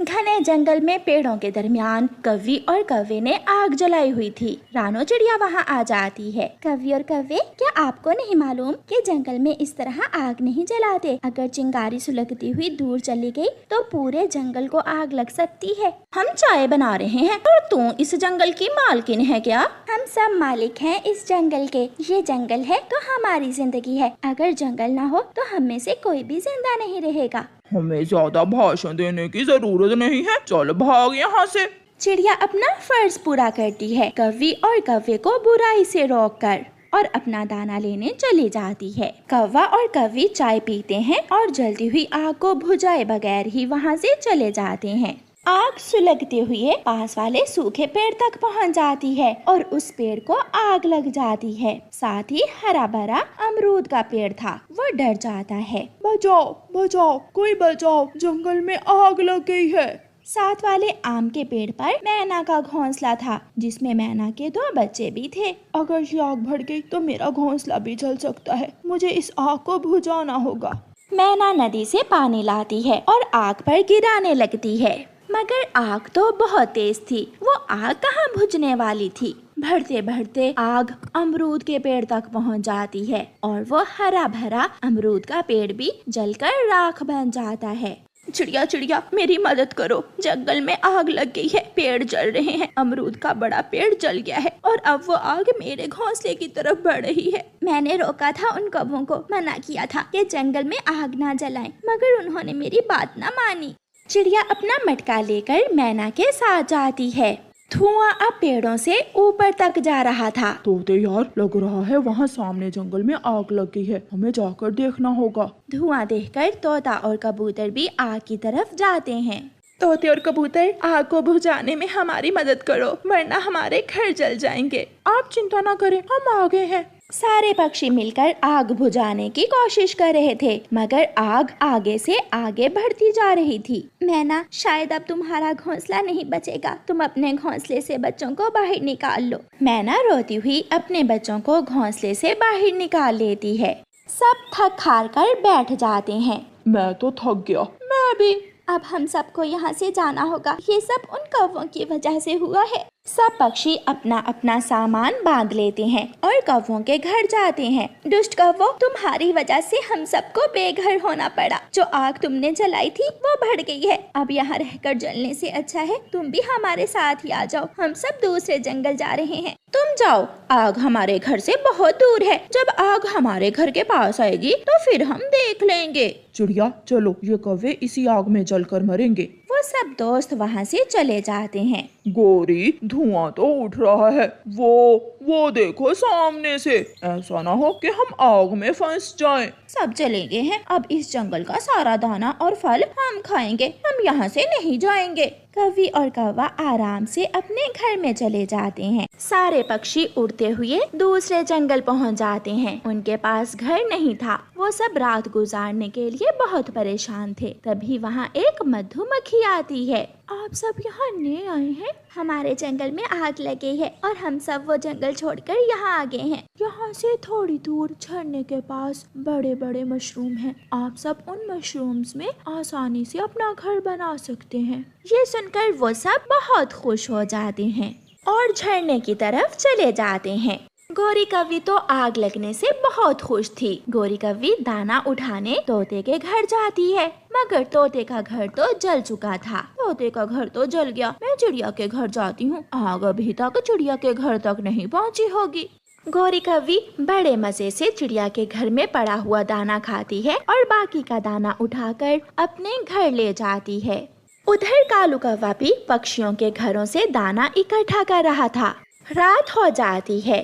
घने जंगल में पेड़ों के दरमियान कव्वी और कव्वे ने आग जलाई हुई थी। रानो चिड़िया वहाँ आ जाती है। कव्वी और कव्वे, क्या आपको नहीं मालूम कि जंगल में इस तरह आग नहीं जलाते? अगर चिंगारी सुलगती हुई दूर चली गई तो पूरे जंगल को आग लग सकती है। हम चाय बना रहे हैं और तू इस जंगल की मालकिन है क्या? हम सब मालिक हैं इस जंगल के। ये जंगल है तो हमारी जिंदगी है। अगर जंगल ना हो तो हम में से कोई भी जिंदा नहीं रहेगा। हमें ज्यादा भाषण देने की जरूरत नहीं है, चल भाग यहाँ से। चिड़िया अपना फर्ज पूरा करती है, कव्वी और कव्वे को बुराई से रोककर, और अपना दाना लेने चली जाती है। कौवा और कव्वी चाय पीते हैं और जलती हुई आग को बुझाए बगैर ही वहाँ से चले जाते हैं। आग सुलगते हुए पास वाले सूखे पेड़ तक पहुंच जाती है और उस पेड़ को आग लग जाती है। साथ ही हरा भरा अमरूद का पेड़ था, वो डर जाता है। बचाओ बचाओ, कोई बचाओ, जंगल में आग लग गई है। साथ वाले आम के पेड़ पर मैना का घोंसला था, जिसमें मैना के 2 बच्चे भी थे। अगर ये आग बढ़ गई तो मेरा घोंसला भी जल सकता है, मुझे इस आग को बुझाना होगा। मैना नदी से पानी लाती है और आग पर गिराने लगती है, मगर आग तो बहुत तेज थी। वो आग कहाँ बुझने वाली थी। बढ़ते बढ़ते आग अमरूद के पेड़ तक पहुँच जाती है और वो हरा भरा अमरूद का पेड़ भी जलकर राख बन जाता है। चिड़िया चिड़िया, मेरी मदद करो, जंगल में आग लग गई है, पेड़ जल रहे हैं, अमरूद का बड़ा पेड़ जल गया है और अब वो आग मेरे घोंसले की तरफ बढ़ रही है। मैंने रोका था उन कौवों को, मना किया था कि जंगल में आग ना जलाएं, मगर उन्होंने मेरी बात ना मानी। चिड़िया अपना मटका लेकर मैना के साथ जाती है। धुआं अब पेड़ों से ऊपर तक जा रहा था। तोते यार, लग रहा है वहाँ सामने जंगल में आग लग गई है, हमें जाकर देखना होगा। धुआं देखकर तोता और कबूतर भी आग की तरफ जाते हैं। तोते और कबूतर, आग को बुझाने में हमारी मदद करो, वरना हमारे घर जल जाएंगे। आप चिंता न करें, हम आगे हैं। सारे पक्षी मिलकर आग बुझाने की कोशिश कर रहे थे, मगर आग आगे से आगे बढ़ती जा रही थी। मैना, शायद अब तुम्हारा घोंसला नहीं बचेगा, तुम अपने घोंसले से बच्चों को बाहर निकाल लो। मैना रोती हुई अपने बच्चों को घोंसले से बाहर निकाल लेती है। सब थक हार कर बैठ जाते हैं। मैं तो थक गया। मैं भी। अब हम सबको यहाँ से जाना होगा, ये सब उन कौवों की वजह से हुआ है। सब पक्षी अपना अपना सामान बांध लेते हैं और कौवों के घर जाते हैं। दुष्ट कौवों, तुम्हारी वजह से हम सबको बेघर होना पड़ा। जो आग तुमने जलाई थी वो बढ़ गई है। अब यहाँ रहकर जलने से अच्छा है तुम भी हमारे साथ ही आ जाओ, हम सब दूसरे जंगल जा रहे हैं। तुम जाओ, आग हमारे घर से बहुत दूर है। जब आग हमारे घर के पास आएगी तो फिर हम देख लेंगे। चिड़िया चलो, ये कौवे इसी आग में जलकर मरेंगे। वो सब दोस्त वहाँ से चले जाते हैं। गोरी, धुआं तो उठ रहा है, वो देखो सामने से। ऐसा ना हो कि हम आग में फंस जाएं। सब चले गए हैं, अब इस जंगल का सारा दाना और फल हम खाएंगे, हम यहाँ से नहीं जाएंगे। कव्वी और कौवा आराम से अपने घर में चले जाते हैं। सारे पक्षी उड़ते हुए दूसरे जंगल पहुँच जाते हैं। उनके पास घर नहीं था, वो सब रात गुजारने के लिए बहुत परेशान थे। तभी वहाँ एक मधुमक्खी आती है। आप सब यहाँ नए आए हैं? हमारे जंगल में आग लग गई है और हम सब वो जंगल छोड़कर यहाँ आ गए हैं। यहाँ से थोड़ी दूर झरने के पास बड़े बड़े मशरूम हैं। आप सब उन मशरूम्स में आसानी से अपना घर बना सकते हैं। ये सुनकर वो सब बहुत खुश हो जाते हैं और झरने की तरफ चले जाते हैं। गोरी कव्वी तो आग लगने से बहुत खुश थी। गोरी कव्वी दाना उठाने तोते के घर जाती है, मगर तोते का घर तो जल चुका था। तोते का घर तो जल गया, मैं चिड़िया के घर जाती हूँ, आग अभी तक चिड़िया के घर तक नहीं पहुँची होगी। गोरी कव्वी बड़े मजे से चिड़िया के घर में पड़ा हुआ दाना खाती है और बाकी का दाना उठाकर अपने घर ले जाती है। उधर कालू कौवा भी पक्षियों के घरों से दाना इकट्ठा कर रहा था। रात हो जाती है।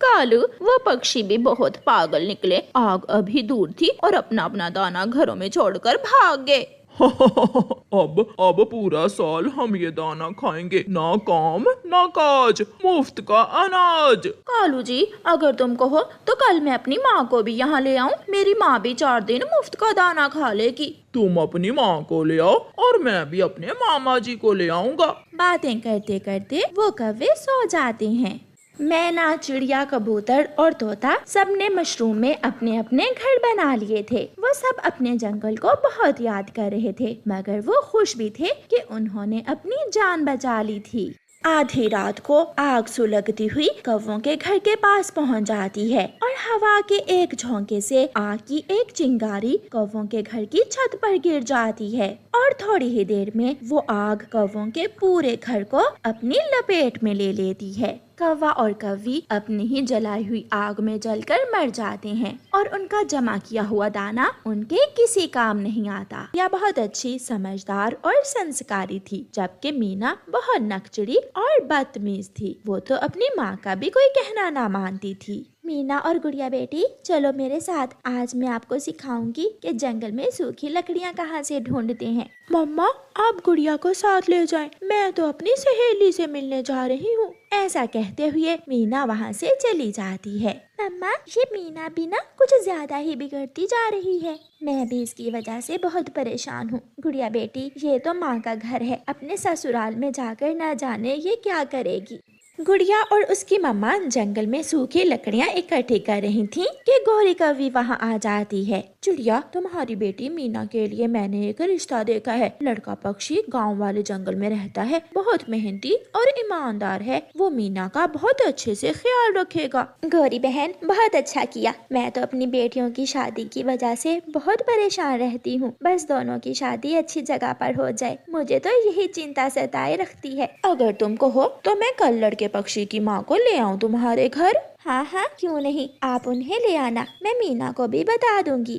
कालू, वो पक्षी भी बहुत पागल निकले, आग अभी दूर थी और अपना अपना दाना घरों में छोड़कर भाग गए। अब पूरा साल हम ये दाना खाएंगे, ना काम ना काज, मुफ्त का अनाज। कालू जी, अगर तुम कहो तो कल मैं अपनी माँ को भी यहाँ ले आऊँ, मेरी माँ भी 4 दिन मुफ्त का दाना खा लेगी। तुम अपनी माँ को ले आओ और मैं भी अपने मामा जी को ले आऊँगा। बातें करते करते वो कौवे सो जाते हैं। मैना, चिड़िया, कबूतर और तोता सबने मशरूम में अपने अपने घर बना लिए थे। वो सब अपने जंगल को बहुत याद कर रहे थे, मगर वो खुश भी थे कि उन्होंने अपनी जान बचा ली थी। आधी रात को आग सुलगती हुई कौवों के घर के पास पहुंच जाती है और हवा के एक झोंके से आग की एक चिंगारी कौवों के घर की छत पर गिर जाती है और थोड़ी ही देर में वो आग कौवों के पूरे घर को अपनी लपेट में ले लेती है। कौवा और कौवी अपनी ही जलाई हुई आग में जलकर मर जाते हैं और उनका जमा किया हुआ दाना उनके किसी काम नहीं आता। यह बहुत अच्छी, समझदार और संस्कारी थी, जबकि मीना बहुत नकचड़ी और बदतमीज थी। वो तो अपनी माँ का भी कोई कहना ना मानती थी। मीना और गुड़िया बेटी, चलो मेरे साथ। आज मैं आपको सिखाऊंगी कि जंगल में सूखी लकड़ियाँ कहाँ से ढूंढते हैं। मम्मा, आप गुड़िया को साथ ले जाएं। मैं तो अपनी सहेली से मिलने जा रही हूँ। ऐसा कहते हुए मीना वहाँ से चली जाती है। मम्मा, ये मीना भी ना कुछ ज्यादा ही बिगड़ती जा रही है। मैं भी इसकी वजह से बहुत परेशान हूँ। गुड़िया बेटी, ये तो माँ का घर है। अपने ससुराल में जाकर न जाने ये क्या करेगी। गुड़िया और उसकी मम्मा जंगल में सूखी लकड़ियाँ इकट्ठी कर रही थीं कि गौरी कौवी वहाँ आ जाती है। चिड़िया, तुम्हारी बेटी मीना के लिए मैंने एक रिश्ता देखा है। लड़का पक्षी गांव वाले जंगल में रहता है, बहुत मेहनती और ईमानदार है। वो मीना का बहुत अच्छे से ख्याल रखेगा। गौरी बहन, बहुत अच्छा किया। मैं तो अपनी बेटियों की शादी की वजह से बहुत परेशान रहती हूँ। बस दोनों की शादी अच्छी जगह पर हो जाए, मुझे तो यही चिंता सताए रखती है। अगर तुम कहो तो मैं कल लड़के पक्षी की माँ को ले आऊँ तुम्हारे घर। हाँ हाँ, क्यों नहीं, आप उन्हें ले आना। मैं मीना को भी बता दूंगी।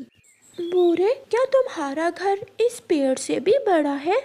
बूढ़े, क्या तुम्हारा घर इस पेड़ से भी बड़ा है?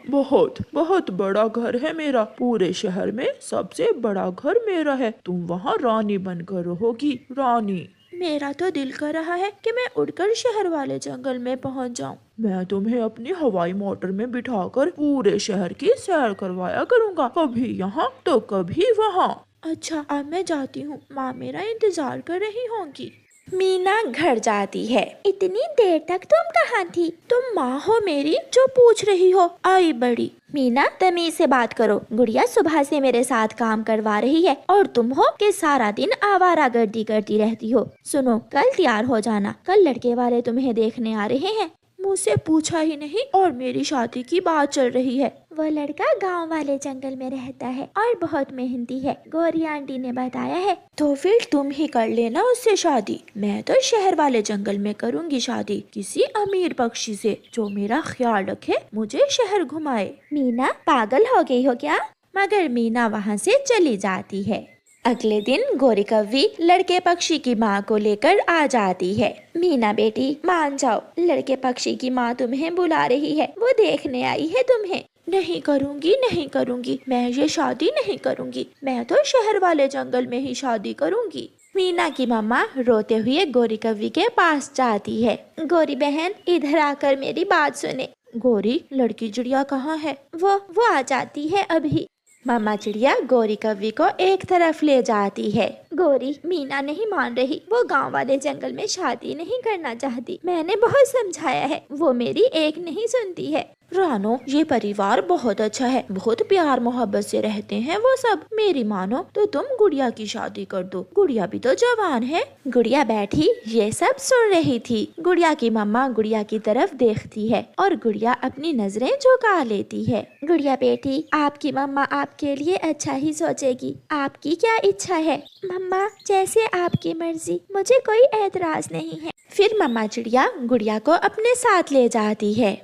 बहुत बहुत बड़ा घर है मेरा। पूरे शहर में सबसे बड़ा घर मेरा है। तुम वहाँ रानी बनकर रहोगी, रानी। मेरा तो दिल कर रहा है कि मैं उड़कर शहर वाले जंगल में पहुँच जाऊँ। मैं तुम्हें अपनी हवाई मोटर में बिठाकर पूरे शहर की सैर करवाया करूँगा, कभी यहाँ तो कभी वहाँ। अच्छा, अब मैं जाती हूँ। माँ मेरा इंतजार कर रही होंगी। मीना घर जाती है। इतनी देर तक तुम कहाँ थी? तुम माँ हो मेरी जो पूछ रही हो? आई बड़ी। मीना, तमीज से बात करो। गुड़िया सुबह से मेरे साथ काम करवा रही है और तुम हो कि सारा दिन आवारागर्दी करती रहती हो। सुनो, कल तैयार हो जाना, कल लड़के वाले तुम्हें देखने आ रहे हैं। मुझसे पूछा ही नहीं और मेरी शादी की बात चल रही है। वो लड़का गांव वाले जंगल में रहता है और बहुत मेहनती है, गौरी आंटी ने बताया है। तो फिर तुम ही कर लेना उससे शादी। मैं तो शहर वाले जंगल में करूँगी शादी, किसी अमीर पक्षी से जो मेरा ख्याल रखे, मुझे शहर घुमाए। मीना, पागल हो गई हो क्या? मगर मीना वहाँ से चली जाती है। अगले दिन गौरी कौवी लड़के पक्षी की माँ को लेकर आ जाती है। मीना बेटी, मान जाओ, लड़के पक्षी की माँ तुम्हें बुला रही है, वो देखने आई है तुम्हें। नहीं करूँगी, नहीं करूँगी, मैं ये शादी नहीं करूँगी। मैं तो शहर वाले जंगल में ही शादी करूँगी। मीना की मम्मा रोते हुए गौरी कौवी के पास जाती है। गौरी बहन, इधर आकर मेरी बात सुने। गौरी, लड़की चिड़िया कहाँ है? वो आ जाती है अभी। मामा चिड़िया गौरी कौवी को एक तरफ ले जाती है। गौरी, मीना नहीं मान रही, वो गांव वाले जंगल में शादी नहीं करना चाहती। मैंने बहुत समझाया है, वो मेरी एक नहीं सुनती है। रानो, ये परिवार बहुत अच्छा है, बहुत प्यार मोहब्बत से रहते हैं वो सब। मेरी मानो तो तुम गुड़िया की शादी कर दो, गुड़िया भी तो जवान है। गुड़िया बैठी ये सब सुन रही थी। गुड़िया की मम्मा गुड़िया की तरफ देखती है और गुड़िया अपनी नजरें झुका लेती है। गुड़िया बेटी, आपकी मम्मा आपके लिए अच्छा ही सोचेगी। आपकी क्या इच्छा है? मम्मा, जैसे आपकी मर्जी, मुझे कोई एतराज नहीं है। फिर मम्मा चिड़िया गुड़िया को अपने साथ ले जाती है।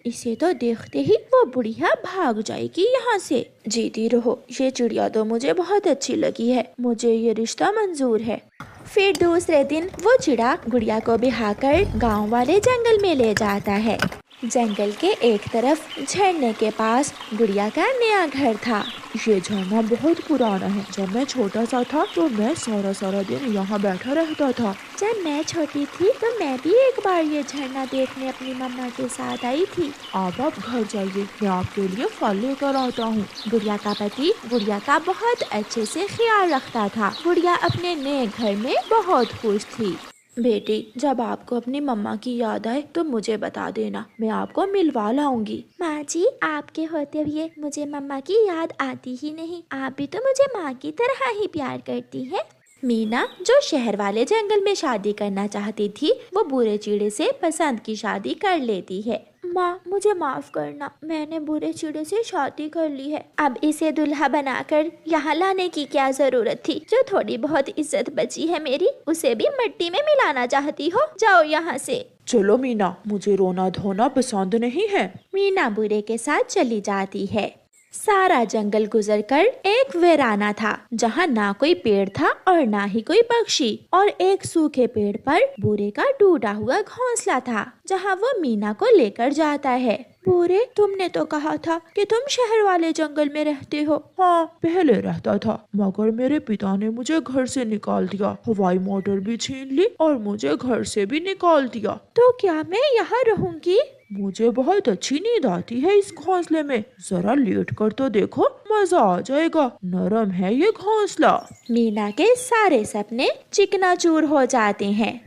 इसे तो देखते ही वो बुढ़िया भाग जाएगी यहाँ से। जीती रहो, ये चिड़िया तो मुझे बहुत अच्छी लगी है, मुझे ये रिश्ता मंजूर है। फिर दूसरे दिन वो चिड़ा गुड़िया को बिहाकर गांव वाले जंगल में ले जाता है। जंगल के एक तरफ झरने के पास गुड़िया का नया घर था। ये झरना बहुत पुराना है। जब मैं छोटा सा था तो मैं सारा दिन यहाँ बैठा रहता था। जब मैं छोटी थी तो मैं भी एक बार ये झरना देखने अपनी मम्मा के साथ आई थी। अब आप घर जाइए, मैं आपके लिए फल लेकर आता हूँ। गुड़िया का पति गुड़िया का बहुत अच्छे से ख्याल रखता था। गुड़िया अपने नए घर में बहुत खुश थी। बेटी, जब आपको अपनी मम्मा की याद आए तो मुझे बता देना, मैं आपको मिलवा लाऊंगी। माँ जी, आपके होते हुए मुझे मम्मा की याद आती ही नहीं। आप भी तो मुझे माँ की तरह ही प्यार करती हैं। मीना, जो शहर वाले जंगल में शादी करना चाहती थी, वो बुरे चिड़े से पसंद की शादी कर लेती है। माँ, मुझे माफ करना, मैंने बुरे चिड़े से शादी कर ली है। अब इसे दुल्हा बनाकर यहाँ लाने की क्या जरूरत थी? जो थोड़ी बहुत इज्जत बची है मेरी, उसे भी मिट्टी में मिलाना चाहती हो? जाओ यहाँ से। चलो मीना, मुझे रोना धोना पसंद नहीं है। मीना बुरे के साथ चली जाती है। सारा जंगल गुजरकर एक वीराना था, जहाँ ना कोई पेड़ था और ना ही कोई पक्षी, और एक सूखे पेड़ पर बुरे का टूटा हुआ घोंसला था, जहाँ वो मीना को लेकर जाता है। बुरे, तुमने तो कहा था कि तुम शहर वाले जंगल में रहते हो। हाँ, पहले रहता था, मगर मेरे पिता ने मुझे घर से निकाल दिया, हवाई मोटर भी छीन ली और मुझे घर से भी निकाल दिया। तो क्या मैं यहाँ रहूंगी? मुझे बहुत अच्छी नींद आती है इस घोंसले में, जरा लेट कर तो देखो, मजा आ जाएगा, नरम है ये घोंसला। मीना के सारे सपने चिकनाचूर हो जाते हैं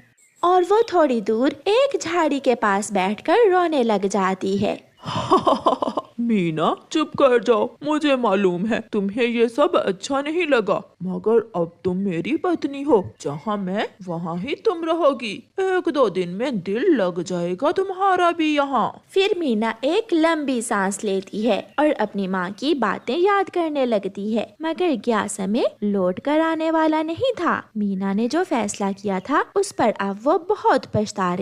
और वो थोड़ी दूर एक झाड़ी के पास बैठकर रोने लग जाती है। मीना, चुप कर जाओ, मुझे मालूम है तुम्हें ये सब अच्छा नहीं लगा, मगर अब तुम मेरी पत्नी हो, जहाँ मैं वहाँ ही तुम रहोगी। 1-2 दिन में दिल लग जाएगा तुम्हारा भी यहाँ। फिर मीना एक लंबी सांस लेती है और अपनी माँ की बातें याद करने लगती है, मगर क्या समय लौट कर आने वाला नहीं था। मीना ने जो फैसला किया था, उस पर अब वो बहुत पछता रही